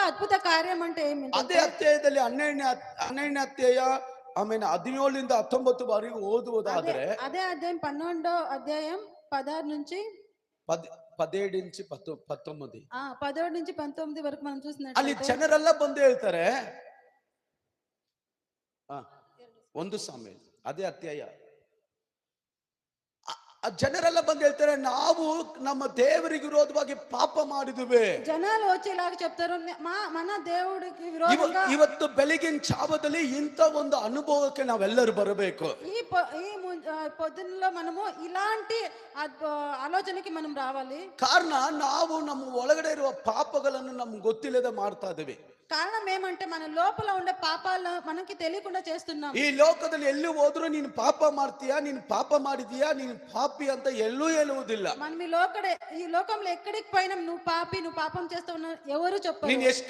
అద్భుత కార్యం అంటే ಅದೇ ఏమిటంటే ಅಧ್ಯಾಯದಲ್ಲಿ 12ನೇ ಅಧ್ಯಾಯ ಆಮೇಲೆ 17ರಿಂದ 19 ವರೆಗೂ అదే ಓದುವುದಾದ್ರೆ అదే అధ్యాయం 12వ అధ్యాయం 16 నుంచి 17 నుంచి 19 17 నుంచి 19 వరకు మనం ಅಲ್ಲಿ చూసినట్లయితే ಜನರೆಲ್ಲ ಬಂದು ಹೇಳ್ತಾರೆ ಆ, 1 ಸಾಮ್ಯೇಲ್ ಅದೇ ಅಧ್ಯಾಯ ಆ ಜನರೆಲ್ಲ ಬಂದು ಹೇಳ್ತಾರೆ ನಾವು ನಮ್ಮ ದೇವರಿಗೆ ವಿರೋಧವಾಗಿ ಪಾಪ ಮಾಡಿದುವೆ. జనాలు వచ్చేలాగా చెప్తారు మన దేవుడికి విరోధంగా ಇವತ್ತು ಬೆಳಗಿನ ಜಾವದಲ್ಲಿ ಇಂಥ ಒಂದು ಅನುಭವಕ್ಕೆ ನಾವೆಲ್ಲರೂ ಬರಬೇಕು. పొద్దున్నలో మనము ఇలాంటి ఆలోచనకి మనం రావాలి. ಕಾರಣ ನಾವು ನಮ್ಮ ಒಳಗಡೆ ಇರುವ ಪಾಪಗಳನ್ನು ನಮ್ಗೆ ಗೊತ್ತಿಲ್ಲದೆ ಮಾಡ್ತಾ ಇದ್ದೀವಿ. కారణం ఏమంటే మన లోపల ఉండే పాపాలు మనకి తెలియకుండా చేస్తున్నాం. ಈ ಲೋಕದಲ್ಲಿ ಎಲ್ಲಿ ಹೋದ್ರೂ ನೀನು ಪಾಪ ಮಾಡ್ತೀಯಾ, ನೀನು ಪಾಪ ಮಾಡಿದೀಯಾ, ನೀನು ಪಾಪಿ ಅಂತ ಎಲ್ಲೂ ಹೇಳುವುದಿಲ್ಲ. మనం ఈ లోకంలో ఎక్కడికి పోయినా నువ్వు పాపం చేస్తావు ఎవరు చెప్పరు. ನೀನು ಎಷ್ಟು